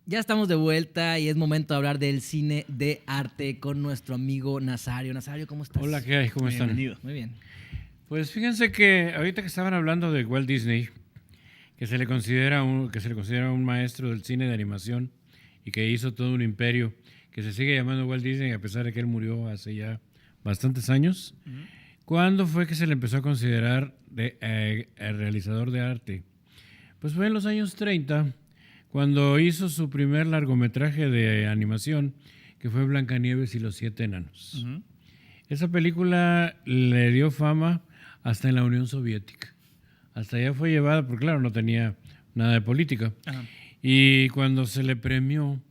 Ya estamos de vuelta y es momento de hablar del cine de arte con nuestro amigo Nazario. Nazario, ¿cómo estás? Hola, ¿qué hay? ¿Cómo están? Bienvenido. Muy bien. Pues fíjense que ahorita que estaban hablando de Walt Disney, que se le considera un maestro del cine de animación y que hizo todo un imperio, que se sigue llamando Walt Disney a pesar de que él murió hace ya bastantes años. ¿Cuándo fue que se le empezó a considerar el realizador de arte? Pues fue en los años 30, cuando hizo su primer largometraje de animación, que fue Blancanieves y los 7 enanos. Ujú. Esa película le dio fama hasta en la Unión Soviética. Hasta allá fue llevada, porque claro, no tenía nada de política. Ajá. Y cuando se le premió,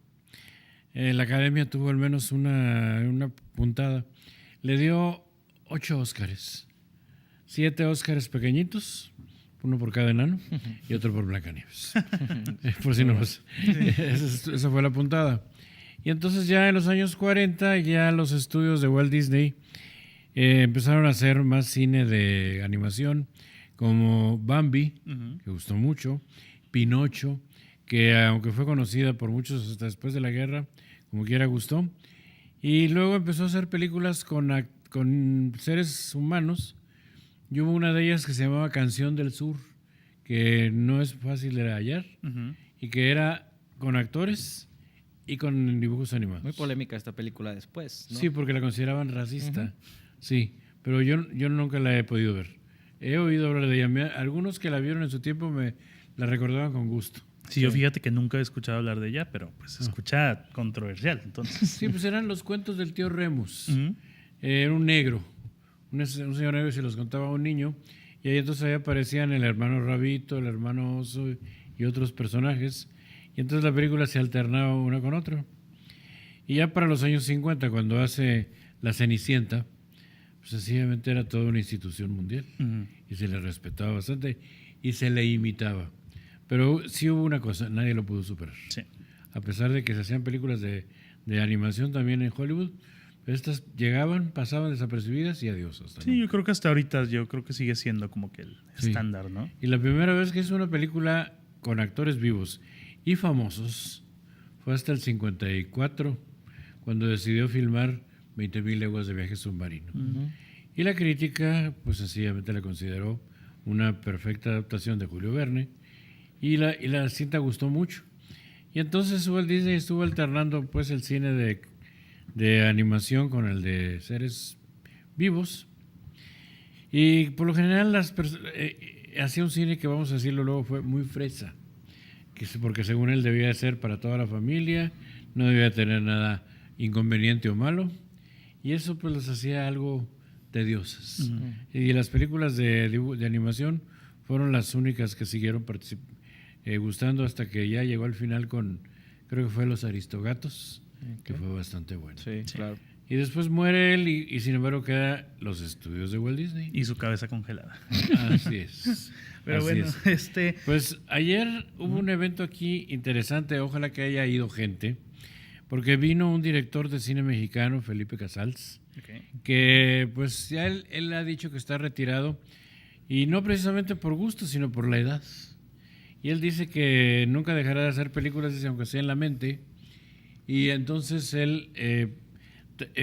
la Academia tuvo al menos una puntada. Le dio 8 Óscares. 7 Óscares pequeñitos, uno por cada enano y otro por Blancanieves. Por si no, pues, esa fue la puntada. Y entonces ya en los años 40, ya los estudios de Walt Disney empezaron a hacer más cine de animación, como Bambi, Ujú. que gustó mucho, Pinocho, que aunque fue conocida por muchos hasta después de la guerra, como quiera gustó. Y luego empezó a hacer películas con seres humanos, y hubo una de ellas que se llamaba Canción del Sur, que no es fácil de hallar, Ujú. y que era con actores y con dibujos animados. Muy polémica esta película después, ¿no? Sí, porque la consideraban racista. Sí, pero yo nunca la he podido ver. He oído hablar de ella. Algunos que la vieron en su tiempo me la recordaban con gusto. Sí, yo fíjate que nunca he escuchado hablar de ella, pero pues se escucha controversial, entonces. Sí, pues eran los cuentos del tío Remus. Ujú. Era un negro, un señor negro, y se los contaba a un niño. Y ahí entonces ahí aparecían el hermano Rabito, el hermano Oso y otros personajes. Y entonces la película se alternaba una con otra. Y ya para los años 50, cuando hace La Cenicienta, pues sencillamente era toda una institución mundial. Ujú. Y se le respetaba bastante y se le imitaba. Pero sí hubo una cosa, nadie lo pudo superar. Sí. A pesar de que se hacían películas de animación también en Hollywood, estas llegaban, pasaban desapercibidas y adiós. Hasta Sí, nunca. yo creo que hasta ahorita yo creo que sigue siendo como que el Sí. estándar, ¿no? Y la primera vez que hizo una película con actores vivos y famosos fue hasta el 54, cuando decidió filmar 20.000 leguas de viaje submarino. Y la crítica, pues sencillamente la consideró una perfecta adaptación de Julio Verne, y la cinta gustó mucho. Y entonces Walt Disney estuvo alternando pues el cine de animación con el de seres vivos. Y por lo general hacía un cine que, vamos a decirlo luego, fue muy fresa, porque según él debía ser para toda la familia, no debía tener nada inconveniente o malo, y eso pues los hacía algo tediosas. Y las películas de animación fueron las únicas que siguieron gustando hasta que ya llegó al final con, creo que fue Los Aristogatos, que fue bastante bueno. Sí, claro. Y después muere él y sin embargo queda los estudios de Walt Disney. Y su cabeza congelada. Así es. Pero Así bueno, es. este Pues ayer hubo un evento aquí interesante, ojalá que haya ido gente, porque vino un director de cine mexicano, Felipe Casals, que pues ya él ha dicho que está retirado, y no precisamente por gusto, sino por la edad. Y él dice que nunca dejará de hacer películas, dice, aunque sea en la mente, y entonces él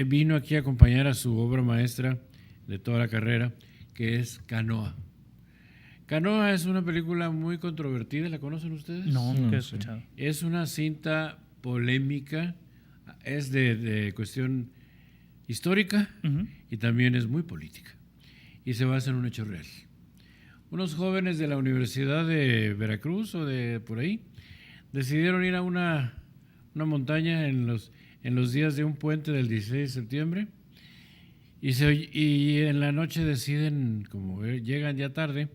vino aquí a acompañar a su obra maestra de toda la carrera, que es Canoa. Canoa es una película muy controvertida, ¿la conocen ustedes? no, nunca he sé. escuchado. Es una cinta polémica, es de cuestión histórica Ujú. y también es muy política. Y se basa en un hecho real. Unos jóvenes de la Universidad de Veracruz o de por ahí decidieron ir a una montaña en los días de un puente del 16 de septiembre y en la noche deciden, como llegan ya tarde,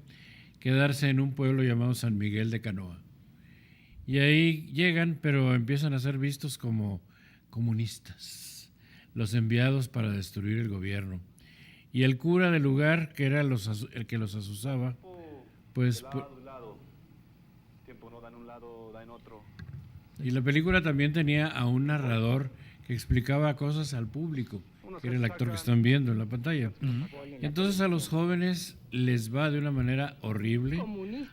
quedarse en un pueblo llamado San Miguel de Canoa. Y ahí llegan, pero empiezan a ser vistos como comunistas, los enviados para destruir el gobierno. Y el cura del lugar, que era el que los asusaba, pues... Tiempo no da en un lado, da en otro. Y la película también tenía a un narrador que explicaba cosas al público, que era el actor que están viendo en la pantalla. Entonces a los jóvenes les va de una manera horrible,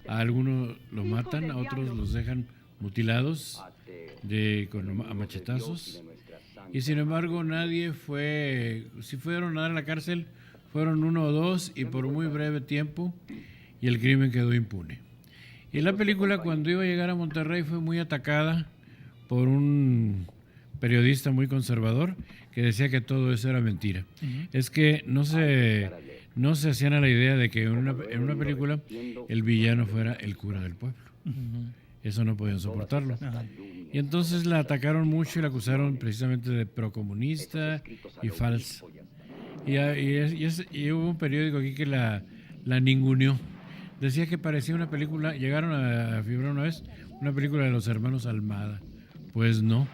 a algunos lo matan, a otros los dejan mutilados, a machetazos. Y sin embargo nadie fue, si fueron a dar a la cárcel, fueron 1 o 2 y por muy breve tiempo y el crimen quedó impune. Y la película cuando iba a llegar a Monterrey fue muy atacada por un periodista muy conservador que decía que todo eso era mentira. Es que no se hacían a la idea de que en una película el villano fuera el cura del pueblo. Eso no podían soportarlo. Y entonces la atacaron mucho y la acusaron precisamente de procomunista y falsa. Y hubo un periódico aquí que la ninguneó. Decía que parecía una película, llegaron a figurar una vez, una película de los hermanos Almada. Pues no,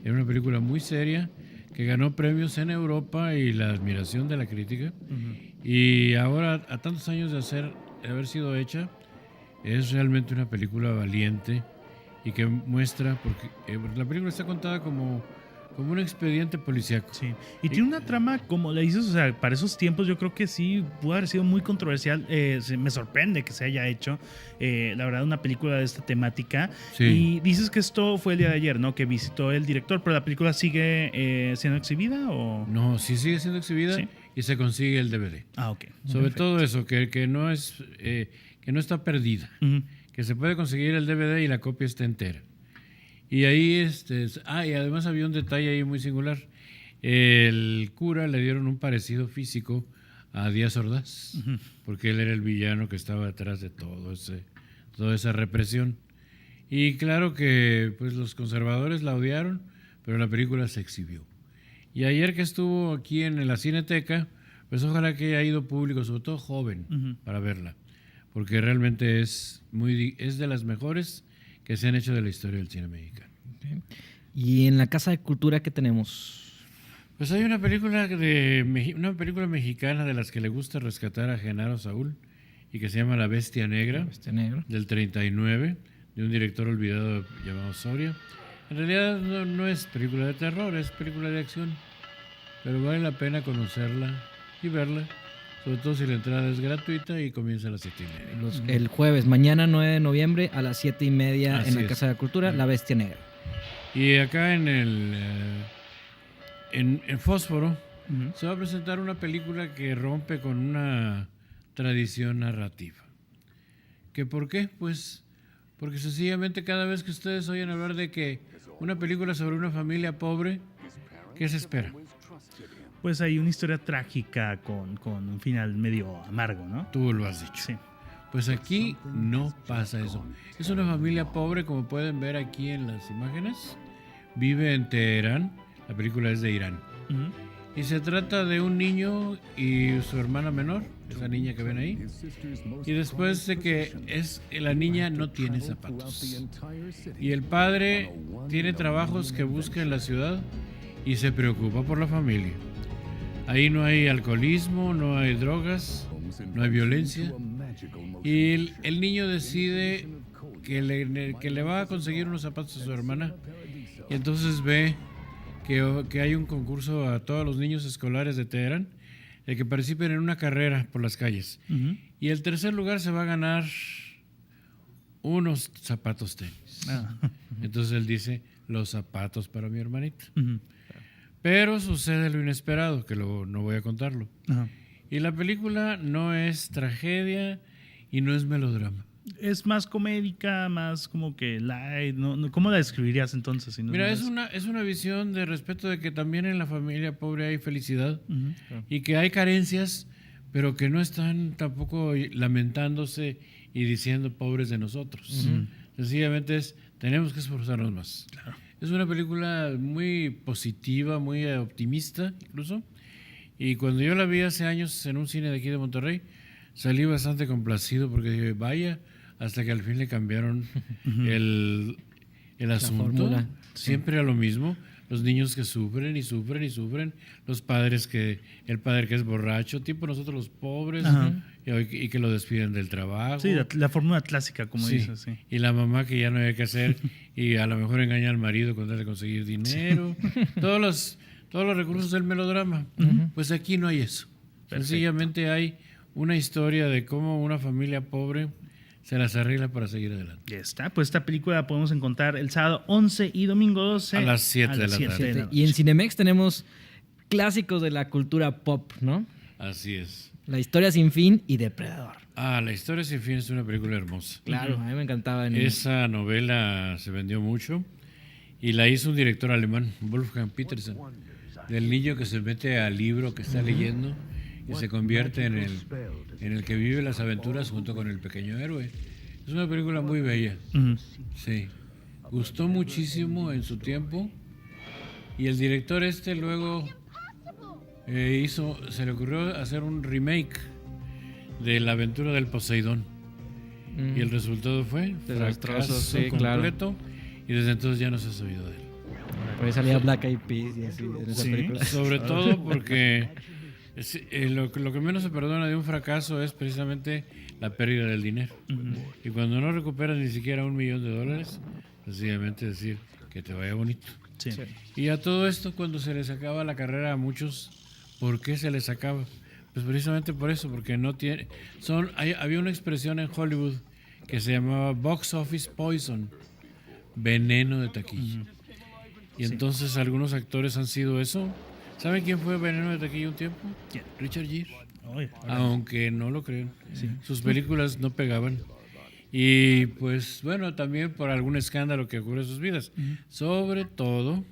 era una película muy seria que ganó premios en Europa y la admiración de la crítica. Y ahora, a tantos años de haber sido hecha, es realmente una película valiente y que muestra, porque la película está contada como un expediente policíaco. Sí. Y tiene una trama, como le dices, o sea, para esos tiempos yo creo que sí pudo haber sido muy controversial. Me sorprende que se haya hecho, la verdad, una película de esta temática. Sí. Y dices que esto fue el día de ayer, ¿no? Que visitó el director, pero la película sigue siendo exhibida o... No, sí sigue siendo exhibida. ¿Sí? Y se consigue el DVD. Ah, ok. Sobre Perfecto. todo eso, que no es que no está perdida, que se puede conseguir el DVD y la copia está entera. Y ahí y además había un detalle ahí muy singular. El cura le dieron un parecido físico a Díaz Ordaz, porque él era el villano que estaba detrás de toda esa represión. Y claro que pues los conservadores la odiaron, pero la película se exhibió. Y ayer que estuvo aquí en la Cineteca, pues ojalá que haya ido público, sobre todo joven, para verla, porque realmente es de las mexores que se han hecho de la historia del cine mexicano. Okay. ¿Y en la Casa de Cultura qué tenemos? Pues hay una película mexicana de las que le gusta rescatar a Genaro Saúl y que se llama La Bestia Negra, del 39, de un director olvidado llamado Soria. En realidad no es película de terror, es película de acción, pero vale la pena conocerla y verla, sobre todo si la entrada es gratuita y comienza a las 7:30. El jueves, mañana 9 de noviembre a las 7:30 Así en la es. Casa de Cultura, La Bestia Negra. Y acá en Fósforo se va a presentar una película que rompe con una tradición narrativa. ¿Que por qué? Pues porque sencillamente cada vez que ustedes oyen hablar de que una película sobre una familia pobre, ¿qué se espera? Pues hay una historia trágica con un final medio amargo, ¿no? Tú lo has dicho. Sí. Pues aquí no pasa eso. Es una familia pobre, como pueden ver aquí en las imágenes. Vive en Teherán. La película es de Irán. Y se trata de un niño y su hermana menor, esa niña que ven ahí. Y después de que la niña no tiene zapatos. Y el padre tiene trabajos que busca en la ciudad y se preocupa por la familia. Ahí no hay alcoholismo, no hay drogas, no hay violencia. Y el niño decide que le va a conseguir unos zapatos a su hermana. Y entonces ve que hay un concurso a todos los niños escolares de Teherán de que participen en una carrera por las calles. Y el tercer lugar se va a ganar unos zapatos tenis. Entonces él dice, los zapatos para mi hermanita. Pero sucede lo inesperado, que no voy a contarlo. Y la película no es tragedia y no es melodrama. Es más comédica, más como que light. ¿Cómo la describirías entonces? Si no Mira, es es una visión de respeto de que también en la familia pobre hay felicidad y que hay carencias, pero que no están tampoco lamentándose y diciendo pobres de nosotros. Sencillamente tenemos que esforzarnos más. Claro. Es una película muy positiva, muy optimista incluso. Y cuando yo la vi hace años en un cine de aquí de Monterrey, salí bastante complacido porque dije, vaya, hasta que al fin le cambiaron el asunto. Fórmula. Siempre a lo mismo. Los niños que sufren y sufren y sufren. Los padres el padre que es borracho, tipo nosotros los pobres, y que lo despiden del trabajo. Sí, la fórmula clásica, como dices. Sí. Y la mamá que ya no hay que hacer y a lo mejor engaña al marido con tal de conseguir dinero. Todos los recursos del melodrama. Pues aquí no hay eso. Perfecto. Sencillamente hay una historia de cómo una familia pobre se las arregla para seguir adelante. Ya está, pues esta película la podemos encontrar el sábado 11 y domingo 12 A las 7 de la 7 tarde. de la Y en noche. Cinemex tenemos clásicos de la cultura pop, ¿no? Así es. La historia sin fin y Depredador. La historia sin fin es una película hermosa. Claro, a mí me encantaba. Esa novela se vendió mucho y la hizo un director alemán, Wolfgang Petersen, del niño que se mete al libro que está leyendo y se convierte en el que vive las aventuras junto con el pequeño héroe. Es una película muy bella. Ujú. Sí. Gustó muchísimo en su tiempo y el director luego se le ocurrió hacer un remake de La aventura del Poseidón. Y el resultado fue Desastroso, fracaso sí, claro. completo y desde entonces ya no se ha sabido de él. Por ahí salía Black Eyed Peas y así en esa Sí. película. Sobre todo porque lo que menos se perdona de un fracaso es precisamente la pérdida del dinero. Y cuando no recuperas ni siquiera $1,000,000, sencillamente decir que te vaya bonito. Sí. Y a todo esto, cuando se les acaba la carrera a muchos, ¿por qué se les acaba? Pues precisamente por eso, porque no tiene... había una expresión en Hollywood que se llamaba box office poison, veneno de taquilla. Y entonces algunos actores han sido eso. ¿Saben quién fue veneno de taquilla un tiempo? ¿Quién? Richard Gere. Oye, Aunque no lo crean. Sus películas no pegaban. Y pues bueno, también por algún escándalo que ocurre en sus vidas. Sobre todo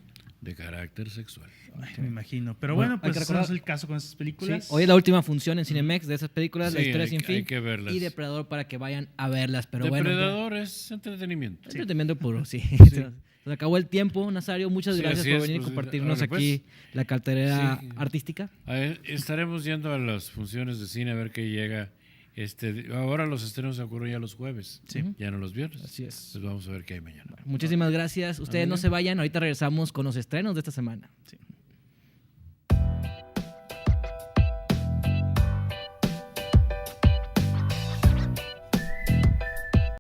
de carácter sexual. ay, me imagino. Pero Bueno, bueno, hay pues que ese recordar- es el caso con estas Sí, películas. hoy es la última función en Cinemex de esas películas, La Sí, historia hay- sin fin hay que verlas. y Depredador para que vayan a verlas. Pero bueno, Depredador es entretenimiento. entretenimiento puro, sí. Se nos acabó el tiempo, Nazario. Muchas Sí, gracias así por es, venir y pues, compartirnos órale, pues. aquí la cartelera Sí. artística. Estaremos yendo a las funciones de cine a ver qué llega. Ahora los estrenos ocurren ya los jueves, ya no los viernes. Así es. Pues vamos a ver qué hay mañana. Muchísimas gracias. Ustedes no se vayan. Ahorita regresamos con los estrenos de esta semana. Sí.